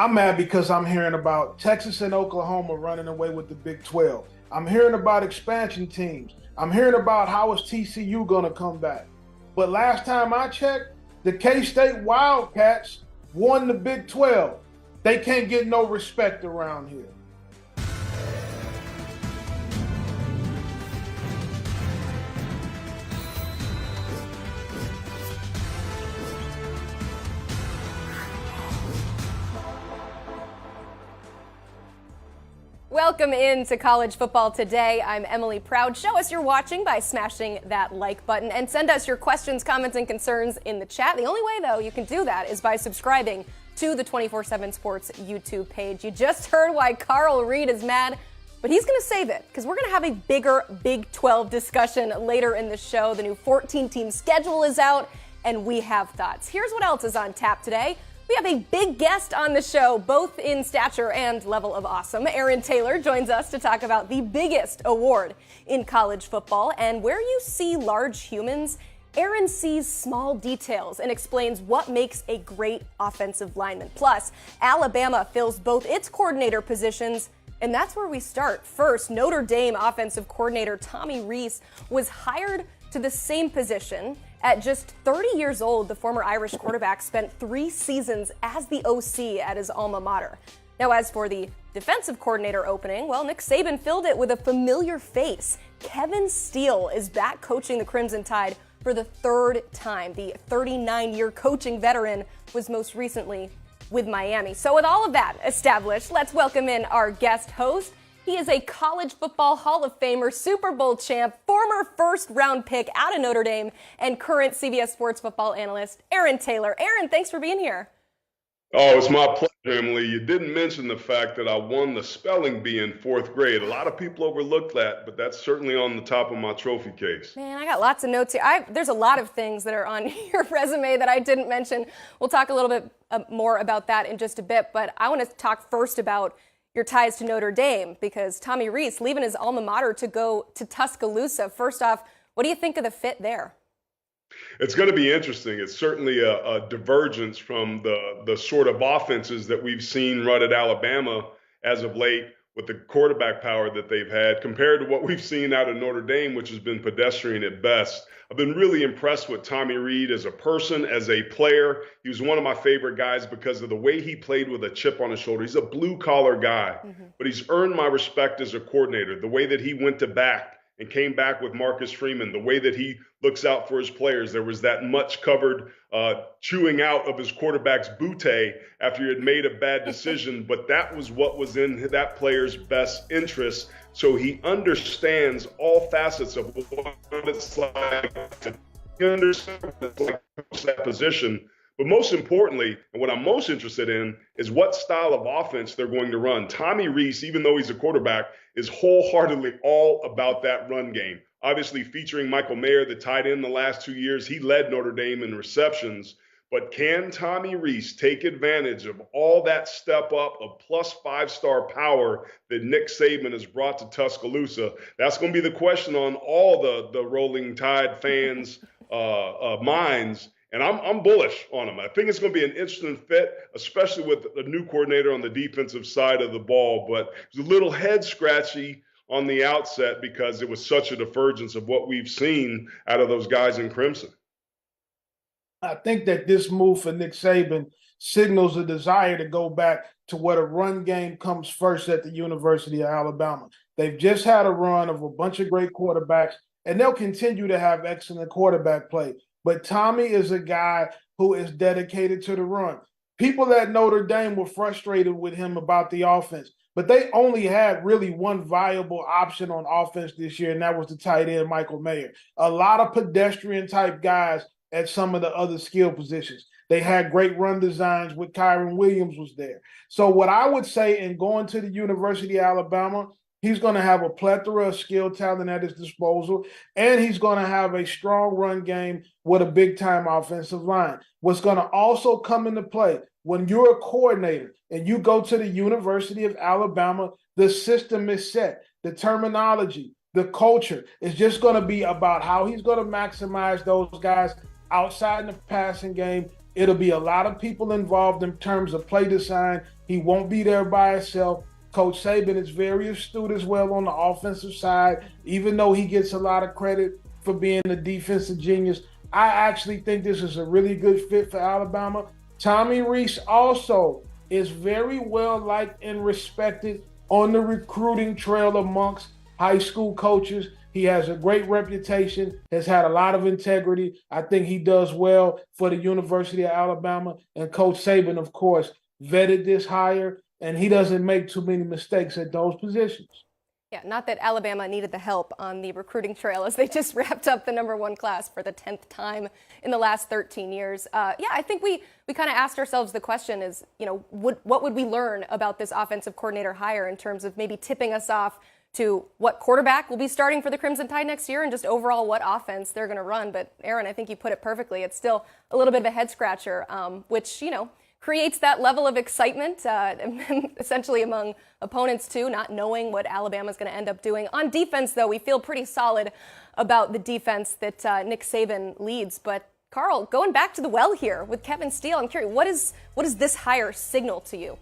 I'm mad because I'm hearing about Texas and Oklahoma running away with the Big 12. I'm hearing about expansion teams. I'm hearing about how is TCU going to come back. But last time I checked, the K-State Wildcats won the Big 12. They can't get no respect around here. Welcome into College Football Today. I'm Emily Proud. Show us you're watching by smashing that like button and send us your questions, comments, and concerns in the chat. The only way, though, you can do that is by subscribing to the 24/7 Sports YouTube page. You just heard why Carl Reed is mad, but he's going to save it because we're going to have a bigger Big 12 discussion later in the show. The new 14-team schedule is out, and we have thoughts. Here's what else is on tap today. We have a big guest on the show, both in stature and level of awesome. Aaron Taylor joins us to talk about the biggest award in college football. And where you see large humans, Aaron sees small details and explains what makes a great offensive lineman. Plus, Alabama fills both its coordinator positions, and that's where we start. First, Notre Dame offensive coordinator Tommy Rees was hired to the same position. At just 30 years old, the former Irish quarterback spent 3 seasons as the OC at his alma mater. Now, as for the defensive coordinator opening, well, Nick Saban filled it with a familiar face. Kevin Steele is back coaching the Crimson Tide for the 3rd time. The 39-year coaching veteran was most recently with Miami. So with all of that established, let's welcome in our guest host. He is a college football Hall of Famer, Super Bowl champ, former first-round pick out of Notre Dame, and current CBS Sports football analyst, Aaron Taylor. Aaron, thanks for being here. Oh, it's my pleasure, Emily. You didn't mention the fact that I won the spelling bee in 4th grade. A lot of people overlooked that, but that's certainly on the top of my trophy case. Man, I got lots of notes here. There's a lot of things that are on your resume that I didn't mention. We'll talk a little bit more about that in just a bit, but I want to talk first about your ties to Notre Dame, because Tommy Rees leaving his alma mater to go to Tuscaloosa. First off, what do you think of the fit there? It's going to be interesting. It's certainly a divergence from the sort of offenses that we've seen run at Alabama as of late with the quarterback power that they've had compared to what we've seen out of Notre Dame, which has been pedestrian at best. I've been really impressed with Tommy Rees as a person, as a player. He was one of my favorite guys because of the way he played with a chip on his shoulder. He's a blue-collar guy, but he's earned my respect as a coordinator. The way that he went to bat and came back with Marcus Freeman, the way that he looks out for his players. There was that much covered chewing out of his quarterback's bootay after he had made a bad decision, but that was what was in that player's best interest. So he understands all facets of what it's like to understand what it's like to coach that position. But most importantly, and what I'm most interested in, is what style of offense they're going to run. Tommy Rees, even though he's a quarterback, is wholeheartedly all about that run game. Obviously featuring Michael Mayer, the tight end the last 2 years. He led Notre Dame in receptions. But can Tommy Rees take advantage of all that step up of plus 5-star power that Nick Saban has brought to Tuscaloosa? That's going to be the question on all the Rolling Tide fans' minds. And I'm bullish on him. I think it's going to be an interesting fit, especially with a new coordinator on the defensive side of the ball. But it was a little head scratchy on the outset because it was such a divergence of what we've seen out of those guys in Crimson. I think that this move for Nick Saban signals a desire to go back to where the run game comes first at the University of Alabama. They've just had a run of a bunch of great quarterbacks, and they'll continue to have excellent quarterback play. But Tommy is a guy who is dedicated to the run. People at Notre Dame were frustrated with him about the offense, but they only had really one viable option on offense this year, and that was the tight end, Michael Mayer. A lot of pedestrian-type guys at some of the other skill positions. They had great run designs with Kyron Williams was there. So what I would say in going to the University of Alabama, he's going to have a plethora of skill talent at his disposal, and he's going to have a strong run game with a big-time offensive line. What's going to also come into play, when you're a coordinator and you go to the University of Alabama, the system is set, the terminology, the culture is just going to be about how he's going to maximize those guys outside in the passing game. It'll be a lot of people involved in terms of play design. He won't be there by himself. Coach Saban is very astute as well on the offensive side, even though he gets a lot of credit for being a defensive genius. I actually think this is a really good fit for Alabama. Tommy Rees also is very well liked and respected on the recruiting trail amongst high school coaches. He has a great reputation, has had a lot of integrity. I think he does well for the University of Alabama. And Coach Saban, of course, vetted this hire, and he doesn't make too many mistakes at those positions. Yeah, not that Alabama needed the help on the recruiting trail as they just wrapped up the #1 class for the 10th time in the last 13 years. Yeah, I think we kind of asked ourselves the question is, what would we learn about this offensive coordinator hire in terms of maybe tipping us off to what quarterback will be starting for the Crimson Tide next year and just overall what offense they're going to run. But Aaron, I think you put it perfectly. It's still a little bit of a head scratcher, which, creates that level of excitement, essentially among opponents too, not knowing what Alabama's going to end up doing. On defense, though, we feel pretty solid about the defense that Nick Saban leads. But Carl, going back to the well here with Kevin Steele, I'm curious, what does this hire signal to you?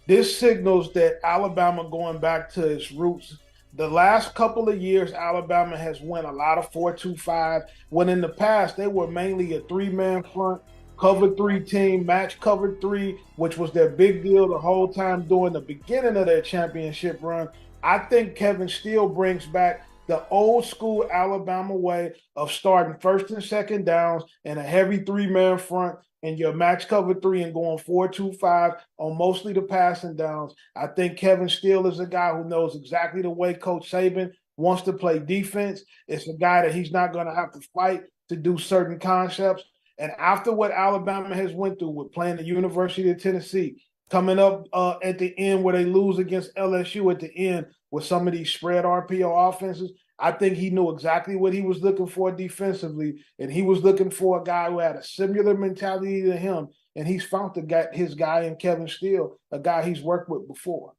This signals that Alabama going back to its roots. The last couple of years, Alabama has won a lot of 4-2-5, when in the past they were mainly a three-man front, cover three team, match cover three, which was their big deal the whole time during the beginning of their championship run. I think Kevin Steele brings back the old school Alabama way of starting first and second downs and a heavy three-man front and your match cover three and going 4-2-5 on mostly the passing downs. I think Kevin Steele is a guy who knows exactly the way Coach Saban wants to play defense. It's a guy that he's not going to have to fight to do certain concepts. And after what Alabama has went through with playing the University of Tennessee, coming up at the end where they lose against LSU at the end with some of these spread RPO offenses, I think he knew exactly what he was looking for defensively, and he was looking for a guy who had a similar mentality to him, and he's found his guy in Kevin Steele, a guy he's worked with before.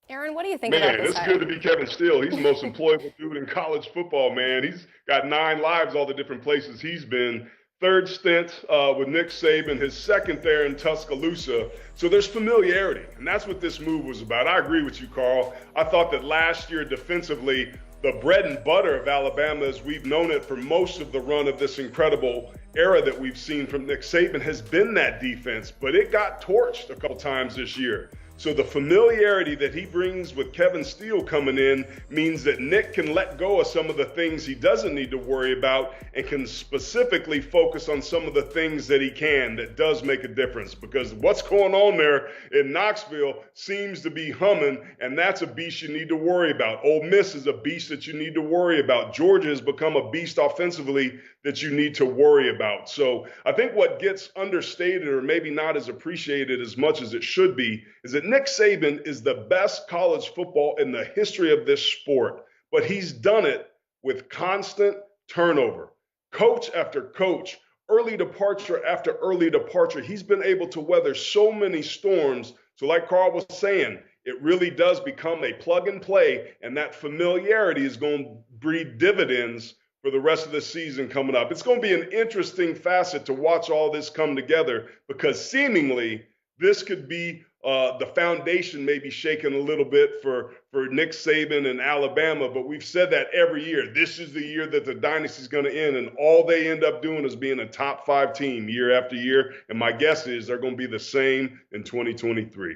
Aaron, what do you think about this? Man, it's good to be Kevin Steele. He's the most employable dude in college football, man. He's got 9 lives, all the different places he's been. 3rd stint with Nick Saban, his 2nd there in Tuscaloosa. So there's familiarity, and that's what this move was about. I agree with you, Carl. I thought that last year defensively, the bread and butter of Alabama, as we've known it for most of the run of this incredible era that we've seen from Nick Saban, has been that defense, but it got torched a couple times this year. So the familiarity that he brings with Kevin Steele coming in means that Nick can let go of some of the things he doesn't need to worry about and can specifically focus on some of the things that he can that does make a difference, because what's going on there in Knoxville seems to be humming, and that's a beast you need to worry about. Ole Miss is a beast that you need to worry about. Georgia has become a beast offensively that you need to worry about. So I think what gets understated or maybe not as appreciated as much as it should be is that Nick Saban is the best college football in the history of this sport, but he's done it with constant turnover. Coach after coach, early departure after early departure, he's been able to weather so many storms. So like Carl was saying, it really does become a plug and play, and that familiarity is going to breed dividends for the rest of the season coming up. It's going to be an interesting facet to watch all this come together, because seemingly this could be the foundation maybe shaken a little bit for Nick Saban and Alabama, but we've said that every year. This is the year that the dynasty is going to end, and all they end up doing is being a top 5 team year after year, and my guess is they're going to be the same in 2023.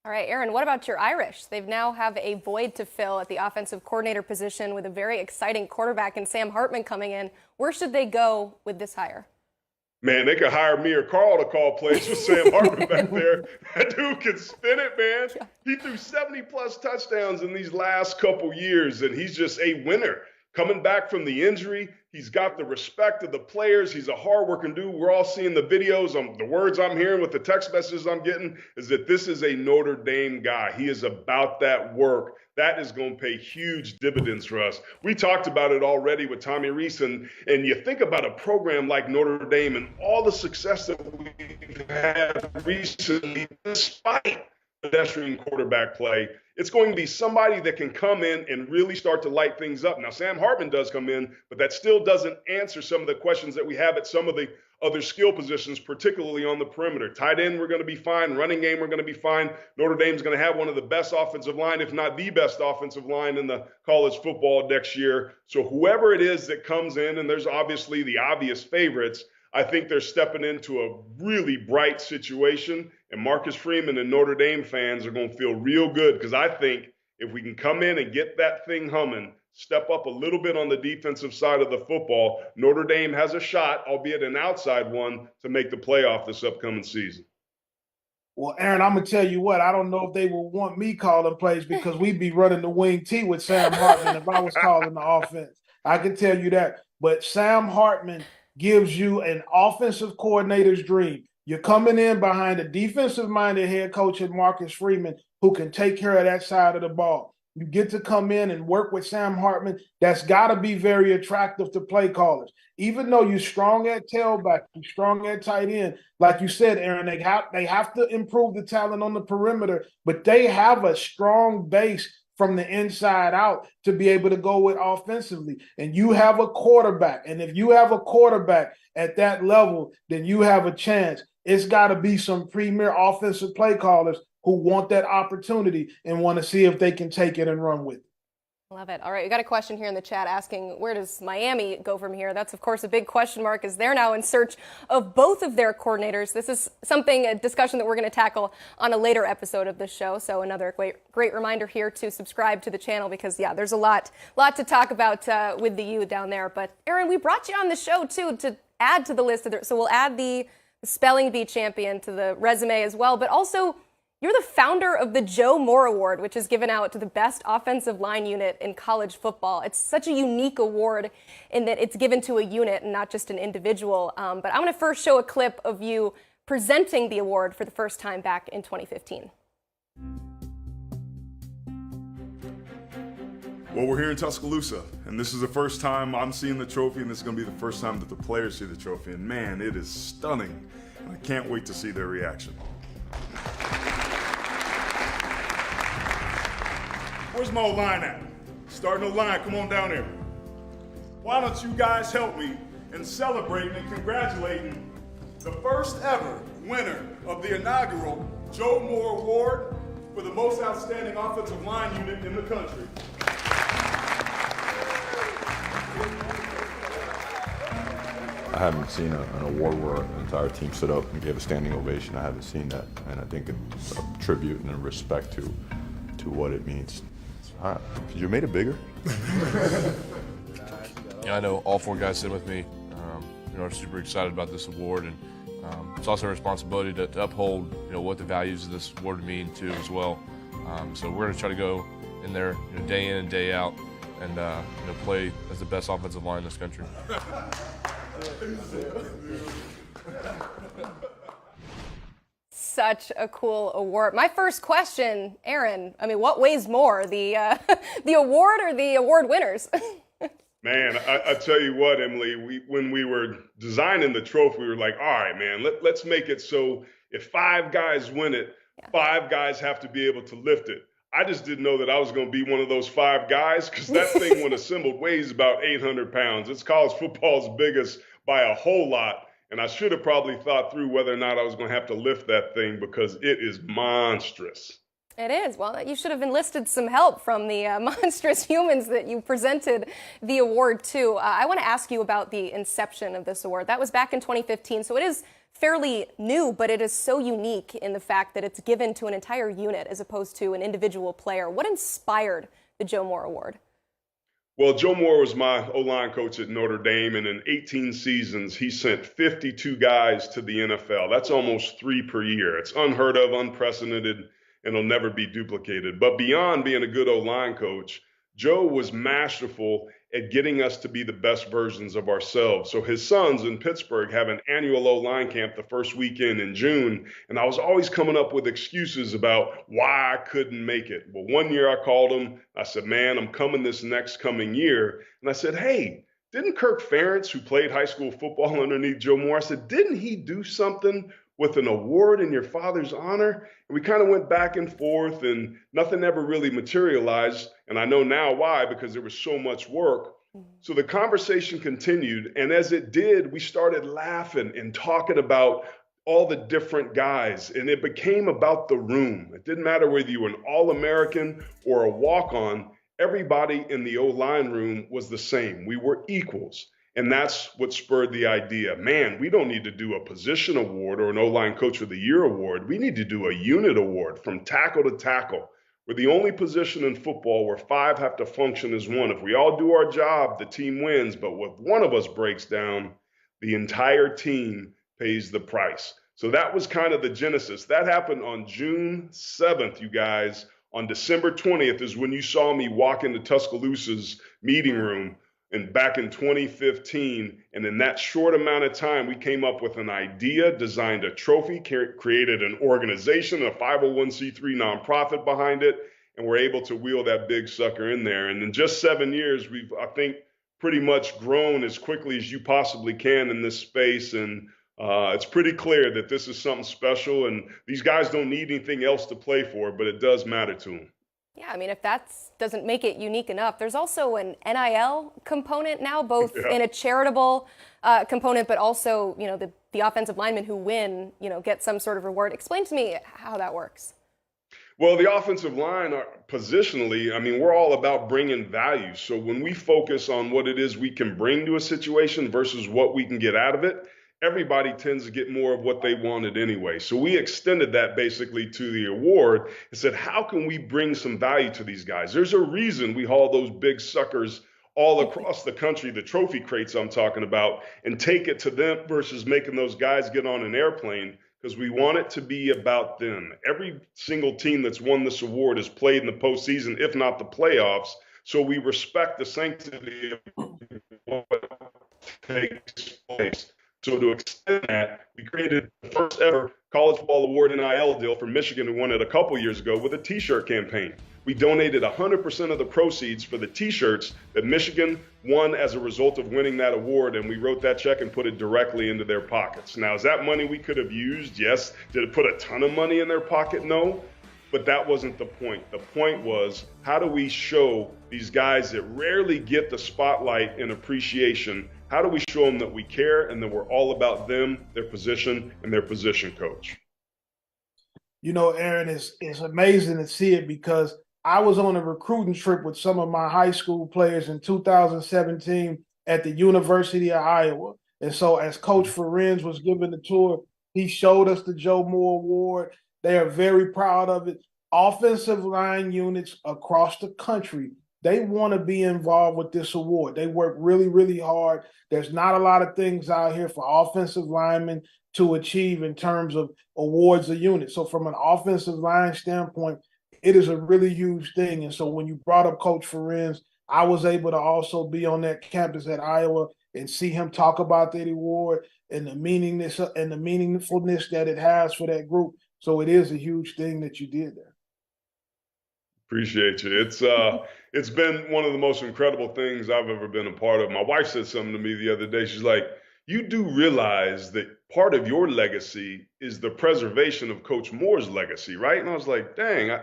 All right, Aaron, what about your Irish? They now have a void to fill at the offensive coordinator position with a very exciting quarterback in Sam Hartman coming in. Where should they go with this hire? Man, they could hire me or Carl to call plays with Sam Hartman back there. That dude can spin it, man. Yeah. He threw 70-plus touchdowns in these last couple years, and he's just a winner. Coming back from the injury, he's got the respect of the players. He's a hard-working dude. We're all seeing the videos. The words I'm hearing with the text messages I'm getting is that this is a Notre Dame guy. He is about that work. That is going to pay huge dividends for us. We talked about it already with Tommy Rees, and you think about a program like Notre Dame and all the success that we've had recently, despite pedestrian quarterback play. It's going to be somebody that can come in and really start to light things up. Now, Sam Hartman does come in, but that still doesn't answer some of the questions that we have at some of the other skill positions, particularly on the perimeter. Tight end, we're going to be fine. Running game, we're going to be fine. Notre Dame's going to have one of the best offensive line, if not the best offensive line in the college football next year. So whoever it is that comes in, and there's obviously the obvious favorites, I think they're stepping into a really bright situation, and Marcus Freeman and Notre Dame fans are going to feel real good, because I think if we can come in and get that thing humming, step up a little bit on the defensive side of the football, Notre Dame has a shot, albeit an outside one, to make the playoff this upcoming season. Well, Aaron, I'm going to tell you what, I don't know if they will want me calling plays, because we'd be running the wing T with Sam Hartman if I was calling the offense. I can tell you that. But Sam Hartman gives you an offensive coordinator's dream. You're coming in behind a defensive-minded head coach in Marcus Freeman who can take care of that side of the ball. You get to come in and work with Sam Hartman. That's got to be very attractive to play callers. Even though you're strong at tailback, you're strong at tight end, like you said, Aaron, they have to improve the talent on the perimeter, but they have a strong base from the inside out to be able to go with offensively. And you have a quarterback. And if you have a quarterback at that level, then you have a chance. It's got to be some premier offensive play callers who want that opportunity and want to see if they can take it and run with it. Love it. All right, we got a question here in the chat asking, where does Miami go from here? That's, of course, a big question mark, as they're now in search of both of their coordinators. This is a discussion that we're going to tackle on a later episode of the show. So another great reminder here to subscribe to the channel, because, yeah, there's a lot to talk about with the U down there. But, Aaron, we brought you on the show, too, to add to the list. So we'll add the spelling bee champion to the resume as well, but also you're the founder of the Joe Moore Award, which is given out to the best offensive line unit in college football. It's such a unique award in that it's given to a unit and not just an individual. But I'm going to first show a clip of you presenting the award for the first time back in 2015. Well, we're here in Tuscaloosa, and this is the first time I'm seeing the trophy, and this is going to be the first time that the players see the trophy. And man, it is stunning. And I can't wait to see their reaction. Where's my O-line at? Starting O-line, come on down here. Why don't you guys help me in celebrating and congratulating the first ever winner of the inaugural Joe Moore Award for the most outstanding offensive line unit in the country. I haven't seen an award where an entire team stood up and gave a standing ovation. I haven't seen that, and I think it's a tribute and a respect to what it means. Could you have made it bigger? Yeah, I know all four guys sitting with me are super excited about this award, and it's also a responsibility to uphold what the values of this award mean too as well. So we're going to try to go in there day in and day out and play as the best offensive line in this country. Such a cool award. My first question, Aaron, what weighs more, the award or the award winners? Man, I tell you what, Emily, when we were designing the trophy, we were like, all right, man, let's make it so if 5 guys win it, 5 guys have to be able to lift it. I just didn't know that I was going to be one of those 5 guys, because that thing, when assembled, weighs about 800 pounds. It's college football's biggest by a whole lot. And I should have probably thought through whether or not I was going to have to lift that thing, because it is monstrous. It is. Well, you should have enlisted some help from the monstrous humans that you presented the award to. I want to ask you about the inception of this award. That was back in 2015, so it is fairly new, but it is so unique in the fact that it's given to an entire unit as opposed to an individual player. What inspired the Joe Moore Award? Well, Joe Moore was my O-line coach at Notre Dame, and in 18 seasons, he sent 52 guys to the NFL. That's almost 3 per year. It's unheard of, unprecedented, and it'll never be duplicated. But beyond being a good O-line coach, Joe was masterful at getting us to be the best versions of ourselves. So his sons in Pittsburgh have an annual O-line camp the first weekend in June, and I was always coming up with excuses about why I couldn't make it. Well, one year I called him. I said, man, I'm coming this next coming year. And I said, hey, didn't Kirk Ferentz, who played high school football underneath Joe Moore, I said, didn't he do something with an award in your father's honor? And we kind of went back and forth, and nothing ever really materialized. And I know now why, because there was so much work. So the conversation continued, and as it did, we started laughing and talking about all the different guys, and it became about the room. It didn't matter whether you were an All-American or a walk-on. Everybody in the O-line room was the same. We were equals. And that's what spurred the idea. Man, we don't need to do a position award or an O-line Coach of the Year award. We need to do a unit award from tackle to tackle. We're the only position in football where 5 have to function as one. If we all do our job, the team wins. But if one of us breaks down, the entire team pays the price. So that was kind of the genesis. That happened on June 7th, you guys. On December 20th is when you saw me walk into Tuscaloosa's meeting room and back in 2015. And in that short amount of time, we came up with an idea, designed a trophy, created an organization, a 501c3 nonprofit behind it, and we're able to wheel that big sucker in there. And in just 7 years, we've, I think, pretty much grown as quickly as you possibly can in this space. And it's pretty clear that this is something special, and these guys don't need anything else to play for, but it does matter to them. Yeah, I mean, if that doesn't make it unique enough, there's also an NIL component now, both in a charitable component, but also, you know, the offensive linemen who win, you know, get some sort of reward. Explain to me how that works. Well, the offensive line, positionally, I mean, we're all about bringing value. So when we focus on what it is we can bring to a situation versus what we can get out of it, everybody tends to get more of what they wanted anyway. So we extended that basically to the award and said, how can we bring some value to these guys? There's a reason we haul those big suckers all across the country, the trophy crates I'm talking about, and take it to them versus making those guys get on an airplane, because we want it to be about them. Every single team that's won this award has played in the postseason, if not the playoffs. So we respect the sanctity of what takes place. So to extend that, we created the first ever college football award NIL deal for Michigan, who won it a couple years ago, with a T-shirt campaign. We donated 100% of the proceeds for the T-shirts that Michigan won as a result of winning that award, and we wrote that check and put it directly into their pockets. Now, is that money we could have used? Yes. Did it put a ton of money in their pocket? No. But that wasn't the point. The point was, how do we show these guys that rarely get the spotlight and appreciation, how do we show them that we care and that we're all about them, their position, and their position coach? You know, Aaron, it's amazing to see it, because I was on a recruiting trip with some of my high school players in 2017 at the University of Iowa. And so as Coach Ferenz was giving the tour, he showed us the Joe Moore Award. They are very proud of it. Offensive line units across the country, they want to be involved with this award. They work really, really hard. There's not a lot of things out here for offensive linemen to achieve in terms of awards or units. So from an offensive line standpoint, it is a really huge thing. And so when you brought up Coach Ferenz, I was able to also be on that campus at Iowa and see him talk about that award and the meaningfulness that it has for that group. So it is a huge thing that you did there. Appreciate you. It's been one of the most incredible things I've ever been a part of. My wife said something to me the other day. She's like, you do realize that part of your legacy is the preservation of Coach Moore's legacy, right? And I was like, dang, I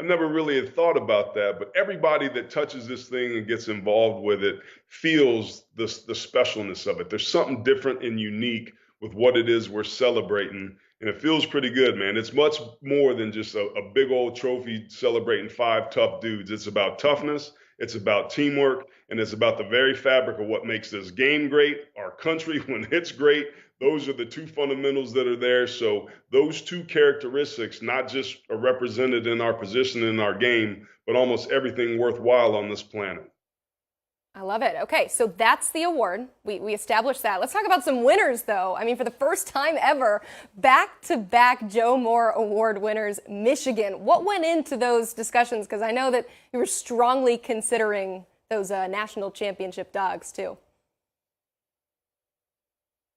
never really had thought about that. But everybody that touches this thing and gets involved with it feels the specialness of it. There's something different and unique with what it is we're celebrating. And it feels pretty good, man. It's much more than just a big old trophy celebrating 5 tough dudes. It's about toughness, it's about teamwork, and it's about the very fabric of what makes this game great, our country when it's great. Those are the 2 fundamentals that are there. So those 2 characteristics not just are represented in our position in our game, but almost everything worthwhile on this planet. I love it. Okay, so that's the award. We established that. Let's talk about some winners, though. I mean, for the first time ever, back-to-back Joe Moore Award winners, Michigan. What went into those discussions? Because I know that you were strongly considering those national championship dogs, too.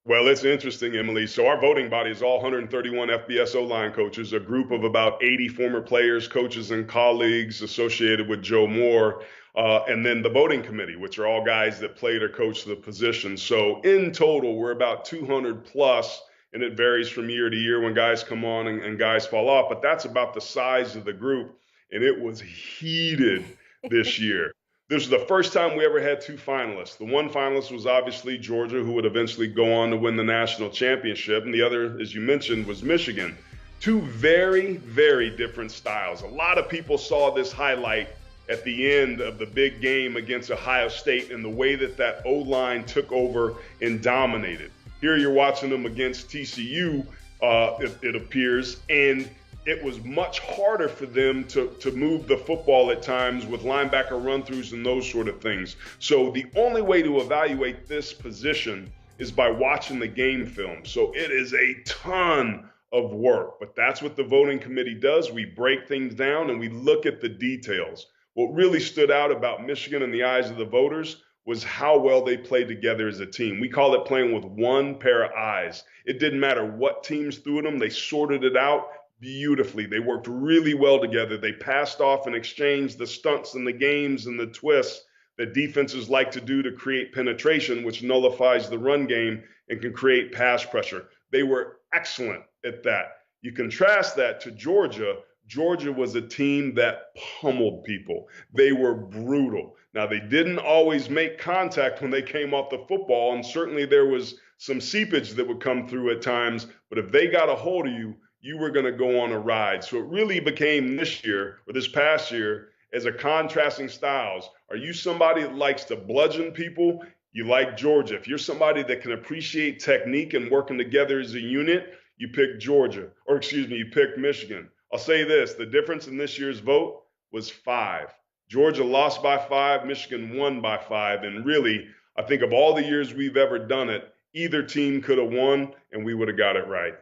Well, it's interesting, Emily. So our voting body is all 131 FBS O-line coaches, a group of about 80 former players, coaches, and colleagues associated with Joe Moore. And then the voting committee, which are all guys that played or coached the position. So in total, we're about 200 plus, and it varies from year to year when guys come on and guys fall off. But that's about the size of the group, and it was heated this year. This was the first time we ever had two finalists. The one finalist was obviously Georgia, who would eventually go on to win the national championship. And the other, as you mentioned, was Michigan. Two very, very different styles. A lot of people saw this highlight at the end of the big game against Ohio State and the way that that O-line took over and dominated. Here you're watching them against TCU, it appears, and it was much harder for them to move the football at times with linebacker run-throughs and those sort of things. So the only way to evaluate this position is by watching the game film. So it is a ton of work, but that's what the voting committee does. We break things down and we look at the details. What really stood out about Michigan in the eyes of the voters was how well they played together as a team. We call it playing with one pair of eyes. It didn't matter what teams threw at them. They sorted it out beautifully. They worked really well together. They passed off and exchanged the stunts and the games and the twists that defenses like to do to create penetration, which nullifies the run game and can create pass pressure. They were excellent at that. You contrast that to Georgia. Georgia was a team that pummeled people. They were brutal. Now, they didn't always make contact when they came off the football, and certainly there was some seepage that would come through at times, but if they got a hold of you, you were going to go on a ride. So it really became this year, or this past year, as a contrasting styles. Are you somebody that likes to bludgeon people? You like Georgia. If you're somebody that can appreciate technique and working together as a unit, you pick Georgia, or excuse me, you pick Michigan. I'll say this, the difference in this year's vote was 5. Georgia lost by 5, Michigan won by 5. And really, I think of all the years we've ever done it, either team could have won and we would have got it right.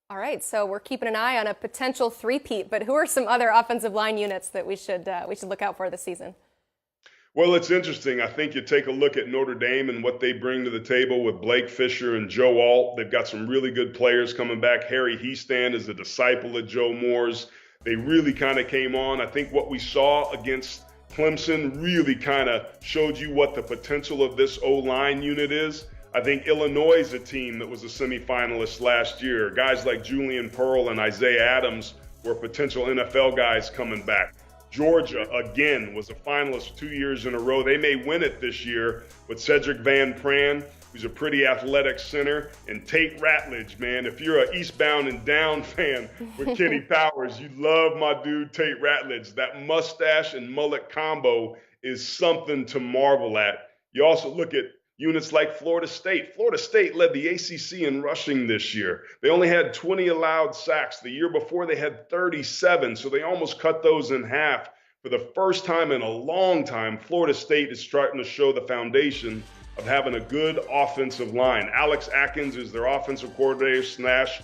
All right, so we're keeping an eye on a potential three-peat, but who are some other offensive line units that we should look out for this season? Well, it's interesting. I think you take a look at Notre Dame and what they bring to the table with Blake Fisher and Joe Alt. They've got some really good players coming back. Harry Heastand is a disciple of Joe Moore's. They really kind of came on. I think what we saw against Clemson really kind of showed you what the potential of this O-line unit is. I think Illinois is a team that was a semifinalist last year. Guys like Julian Pearl and Isaiah Adams were potential NFL guys coming back. Georgia, again, was a finalist 2 years in a row. They may win it this year with Cedric Van Pran, who's a pretty athletic center, and Tate Ratledge, man. If you're an Eastbound and Down fan with Kenny Powers, you love my dude Tate Ratledge. That mustache and mullet combo is something to marvel at. You also look at units like Florida State. Florida State led the ACC in rushing this year. They only had 20 allowed sacks. The year before, they had 37, so they almost cut those in half. For the first time in a long time, Florida State is starting to show the foundation of having a good offensive line. Alex Atkins is their offensive coordinator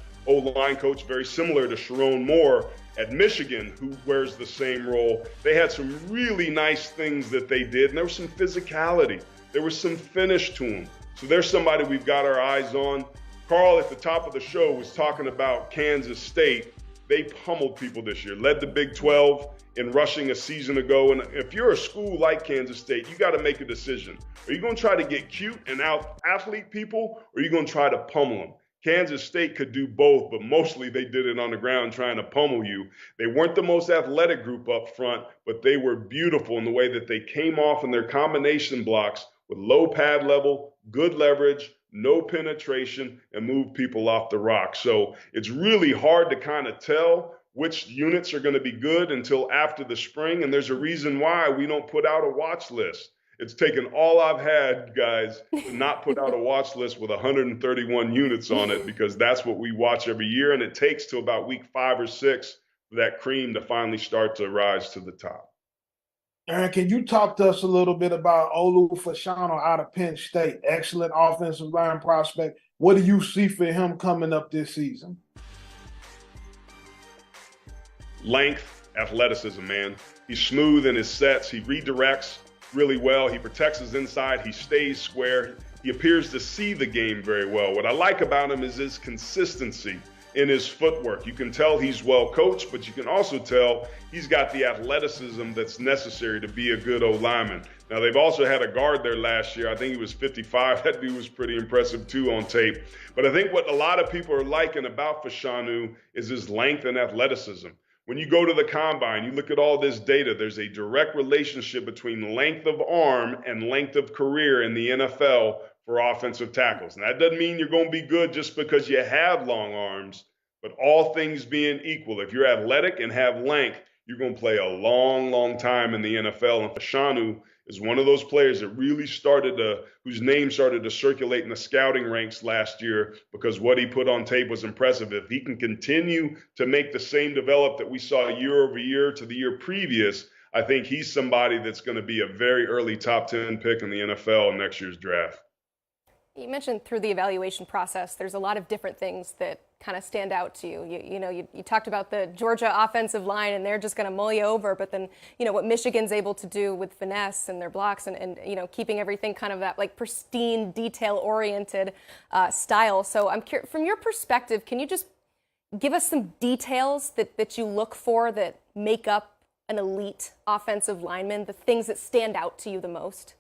/ O-line coach, very similar to Sharon Moore at Michigan, who wears the same role. They had some really nice things that they did, and there was some physicality. There was some finish to him. So there's somebody we've got our eyes on. Carl, at the top of the show, was talking about Kansas State. They pummeled people this year, led the Big 12 in rushing a season ago. And if you're a school like Kansas State, you got to make a decision. Are you going to try to get cute and out-athlete people, or are you going to try to pummel them? Kansas State could do both, but mostly they did it on the ground trying to pummel you. They weren't the most athletic group up front, but they were beautiful in the way that they came off in their combination blocks with low pad level, good leverage, no penetration, and move people off the rock. So it's really hard to kind of tell which units are going to be good until after the spring, and there's a reason why we don't put out a watch list. It's taken all I've had, guys, to not put out a watch list with 131 units on it, because that's what we watch every year, and it takes till about week 5 or 6 for that cream to finally start to rise to the top. Aaron, can you talk to us a little bit about Olu Fashanu out of Penn State? Excellent offensive line prospect. What do you see for him coming up this season? Length, athleticism, man. He's smooth in his sets. He redirects really well. He protects his inside. He stays square. He appears to see the game very well. What I like about him is his consistency in his footwork. You can tell he's well coached, but you can also tell he's got the athleticism that's necessary to be a good O-lineman. Now, they've also had a guard there last year. I think he was 55. That dude was pretty impressive, too, on tape. But I think what a lot of people are liking about Fashanu is his length and athleticism. When you go to the combine, you look at all this data, there's a direct relationship between length of arm and length of career in the NFL for offensive tackles. And that doesn't mean you're going to be good just because you have long arms, but all things being equal, if you're athletic and have length, you're going to play a long, long time in the NFL. And Fashanu is one of those players that really whose name started to circulate in the scouting ranks last year because what he put on tape was impressive. If he can continue to make the same develop that we saw year over year to the year previous, I think he's somebody that's going to be a very early top 10 pick in the NFL in next year's draft. You mentioned through the evaluation process, there's a lot of different things that kind of stand out to you. You talked about the Georgia offensive line, and they're just going to mull you over. But then, what Michigan's able to do with finesse and their blocks and keeping everything kind of that like pristine, detail-oriented style. So I'm curious, from your perspective, can you just give us some details that you look for that make up an elite offensive lineman, the things that stand out to you the most?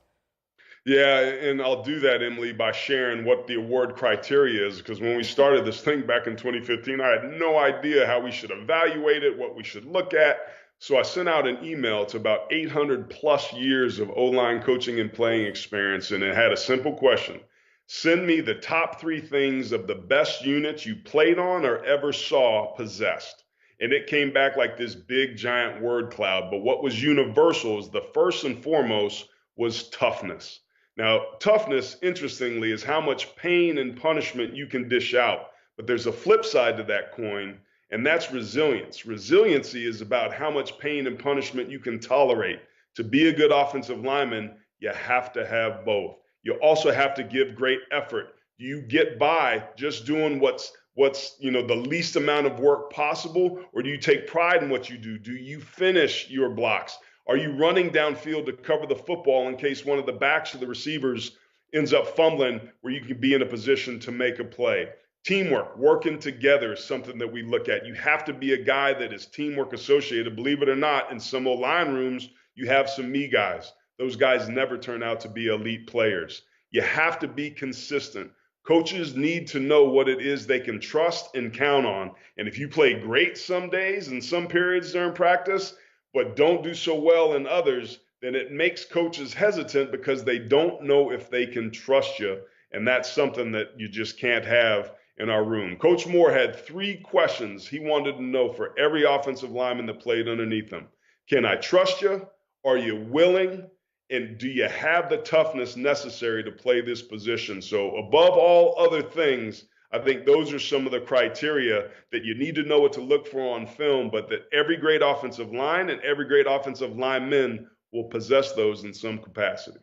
Yeah, and I'll do that, Emily, by sharing what the award criteria is, because when we started this thing back in 2015, I had no idea how we should evaluate it, what we should look at. So I sent out an email to about 800 plus years of O-line coaching and playing experience, and it had a simple question. Send me the top 3 things of the best units you played on or ever saw possessed. And it came back like this big, giant word cloud. But what was universal is the first and foremost was toughness. Now, toughness, interestingly, is how much pain and punishment you can dish out. But there's a flip side to that coin, and that's resilience. Resiliency is about how much pain and punishment you can tolerate. To be a good offensive lineman, you have to have both. You also have to give great effort. Do you get by just doing what's the least amount of work possible, or do you take pride in what you do? Do you finish your blocks? Are you running downfield to cover the football in case one of the backs of the receivers ends up fumbling where you can be in a position to make a play? Teamwork, working together is something that we look at. You have to be a guy that is teamwork associated. Believe it or not, in some O-line rooms, you have some me guys. Those guys never turn out to be elite players. You have to be consistent. Coaches need to know what it is they can trust and count on. And if you play great some days and some periods during practice, but don't do so well in others, then it makes coaches hesitant because they don't know if they can trust you. And that's something that you just can't have in our room. Coach Moore had 3 questions he wanted to know for every offensive lineman that played underneath him. Can I trust you? Are you willing? And do you have the toughness necessary to play this position? So above all other things, I think those are some of the criteria that you need to know what to look for on film, but that every great offensive line and every great offensive lineman will possess those in some capacity.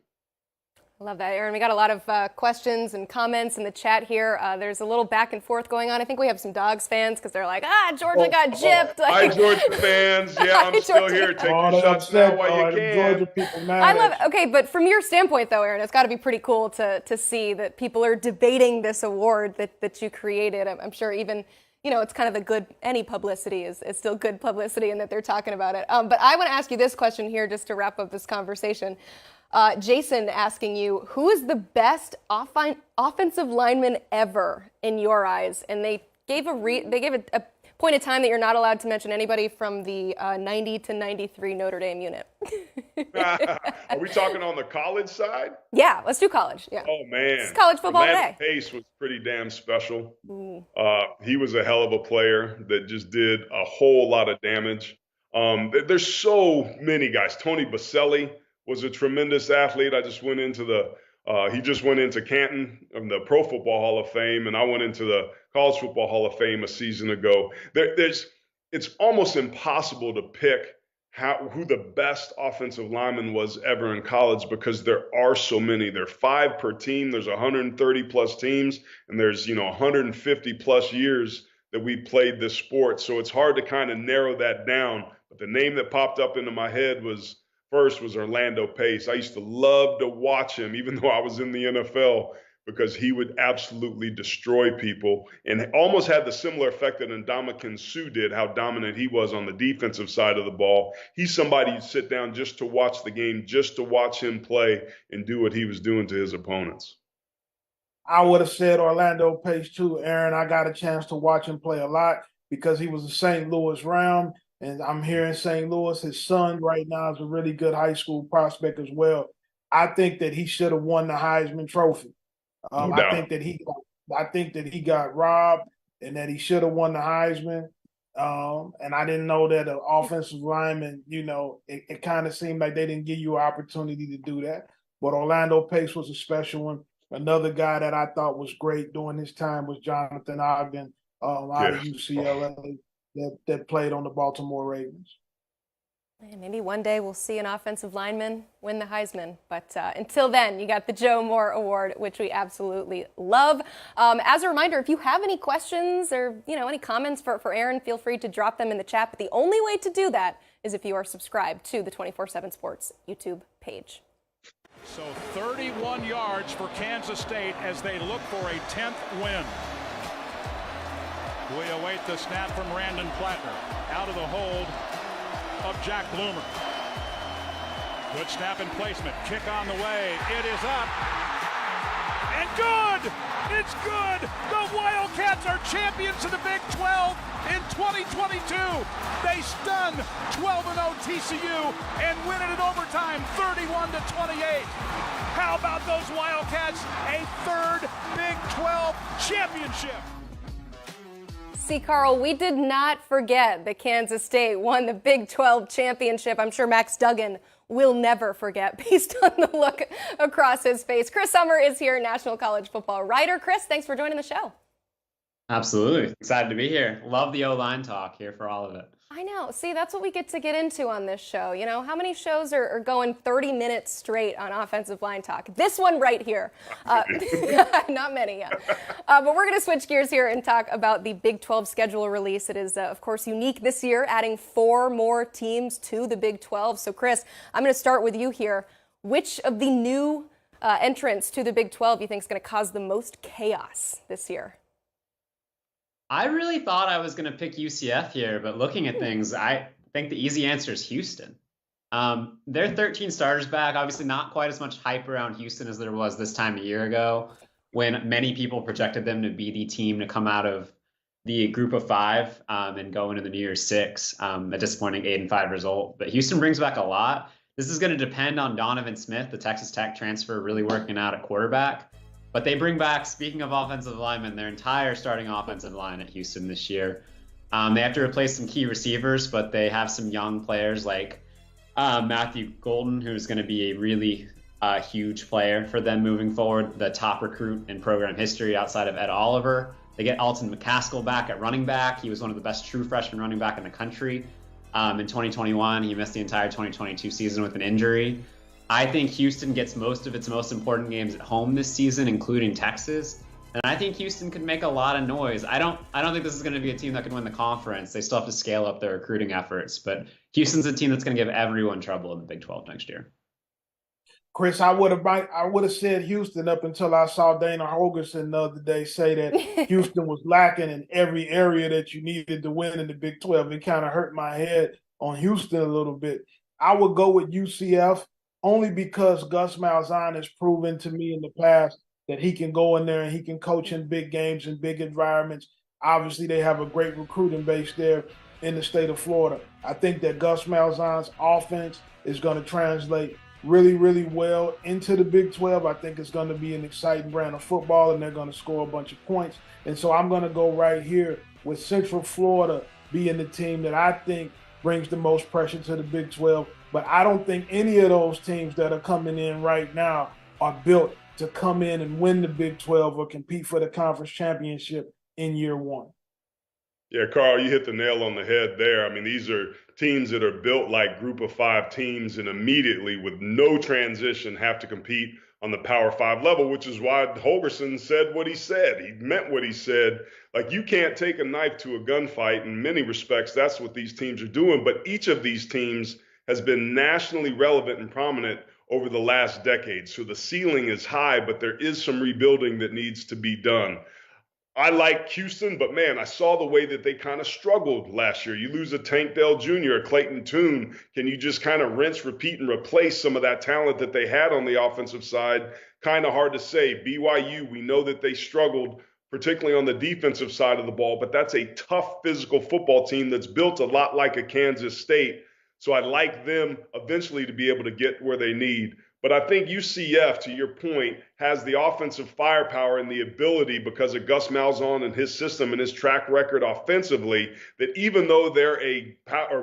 I love that, Aaron. We got a lot of questions and comments in the chat here. There's a little back and forth going on. I think we have some Dogs fans because they're like, Georgia got gypped. Hi, Georgia fans. Yeah, I'm still here. Take your shots now while you can. Georgia people mad. I love it. Okay, but from your standpoint, though, Aaron, it's got to be pretty cool to see that people are debating this award that you created. I'm sure even, it's kind of the good, any publicity is still good publicity and that they're talking about it. But I want to ask you this question here just to wrap up this conversation. Jason asking you, who is the best offensive lineman ever in your eyes? And they gave a point of time that you're not allowed to mention anybody from the 90 to 93 Notre Dame unit. Are we talking on the college side? Yeah, let's do college. Yeah. Oh, man. It's college football today. Pace was pretty damn special. He was a hell of a player that just did a whole lot of damage. There's so many guys. Tony Baselli was a tremendous athlete. He just went into Canton, the Pro Football Hall of Fame, and I went into the College Football Hall of Fame a season ago. It's almost impossible to pick who the best offensive lineman was ever in college because there are so many. There are 5 per team. There's 130 plus teams, and there's 150 plus years that we played this sport. So it's hard to kind of narrow that down. But the name that popped up into my head was Orlando Pace. I used to love to watch him, even though I was in the NFL, because he would absolutely destroy people and almost had the similar effect that Ndamukong Suh did, how dominant he was on the defensive side of the ball. He's somebody you'd sit down just to watch the game, just to watch him play and do what he was doing to his opponents. I would have said Orlando Pace too, Aaron. I got a chance to watch him play a lot because he was a St. Louis Ram. and I'm here in St. Louis. His son right now is a really good high school prospect as well. I think that he should have won the Heisman Trophy. No I doubt. think that he got robbed, and that he should have won the Heisman. And I didn't know that an offensive lineman, it kind of seemed like they didn't give you an opportunity to do that. But Orlando Pace was a special one. Another guy that I thought was great during his time was Jonathan Ogden out of UCLA that played on the Baltimore Ravens. Maybe one day we'll see an offensive lineman win the Heisman. But until then, you got the Joe Moore Award, which we absolutely love. As a reminder, if you have any questions or any comments for Aaron, feel free to drop them in the chat. But the only way to do that is if you are subscribed to the 24/7 Sports YouTube page. So 31 yards for Kansas State as they look for a 10th win. We await the snap from Randon Plattner. Out of the hold of Jack Bloomer. Good snap and placement. Kick on the way. It is up. And good! It's good! The Wildcats are champions of the Big 12 in 2022. They stun 12-0 TCU and win it in overtime 31-28. How about those Wildcats? A third Big 12 championship. See, Carl, we did not forget that Kansas State won the Big 12 championship. I'm sure Max Duggan will never forget based on the look across his face. Chris Summer is here, national college football writer. Chris, thanks for joining the show. Absolutely. Excited to be here. Love the O-line talk, here for all of it. I know. See, that's what we get into on this show. How many shows are going 30 minutes straight on offensive line talk? This one right here. Not many, yeah. But we're going to switch gears here and talk about the Big 12 schedule release. It is, of course, unique this year, adding 4 more teams to the Big 12. So, Chris, I'm going to start with you here. Which of the new entrants to the Big 12 you think is going to cause the most chaos this year? I really thought I was going to pick UCF here, but looking at things, I think the easy answer is Houston. They're 13 starters back. Obviously not quite as much hype around Houston as there was this time a year ago, when many people projected them to be the team to come out of the group of 5 and go into the New Year's 6, a disappointing 8-5 result. But Houston brings back a lot. This is going to depend on Donovan Smith, the Texas Tech transfer, really working out at quarterback. But they bring back, speaking of offensive linemen, their entire starting offensive line at Houston this year. They have to replace some key receivers, but they have some young players like Matthew Golden, who's going to be a really huge player for them moving forward, the top recruit in program history outside of Ed Oliver. They get Alton McCaskill back at running back. He was one of the best true freshman running back in the country. In 2021, he missed the entire 2022 season with an injury. I think Houston gets most of its most important games at home this season, including Texas. And I think Houston could make a lot of noise. I don't think this is going to be a team that can win the conference. They still have to scale up their recruiting efforts. But Houston's a team that's going to give everyone trouble in the Big 12 next year. Chris, I would have said Houston up until I saw Dana Holgorsen the other day say that Houston was lacking in every area that you needed to win in the Big 12. It kind of hurt my head on Houston a little bit. I would go with UCF. Only because Gus Malzahn has proven to me in the past that he can go in there and he can coach in big games and big environments. Obviously, they have a great recruiting base there in the state of Florida. I think that Gus Malzahn's offense is going to translate really, really well into the Big 12. I think it's going to be an exciting brand of football, and they're going to score a bunch of points. And so I'm going to go right here with Central Florida being the team that I think brings the most pressure to the Big 12. But I don't think any of those teams that are coming in right now are built to come in and win the Big 12 or compete for the conference championship in year 1. Yeah, Carl, you hit the nail on the head there. I mean, these are teams that are built like group of 5 teams and immediately with no transition have to compete on the Power 5 level, which is why Holgorsen said what he said. He meant what he said. Like, you can't take a knife to a gunfight. In many respects, that's what these teams are doing. But each of these teams has been nationally relevant and prominent over the last decade. So the ceiling is high, but there is some rebuilding that needs to be done. I like Houston, but man, I saw the way that they kind of struggled last year. You lose a Tank Dell Jr., a Clayton Tune. Can you just kind of rinse, repeat, and replace some of that talent that they had on the offensive side? Kind of hard to say. BYU, we know that they struggled particularly on the defensive side of the ball, but that's a tough physical football team that's built a lot like a Kansas State. So I like them eventually to be able to get where they need. But I think UCF, to your point, has the offensive firepower and the ability, because of Gus Malzahn and his system and his track record offensively, that even though they're a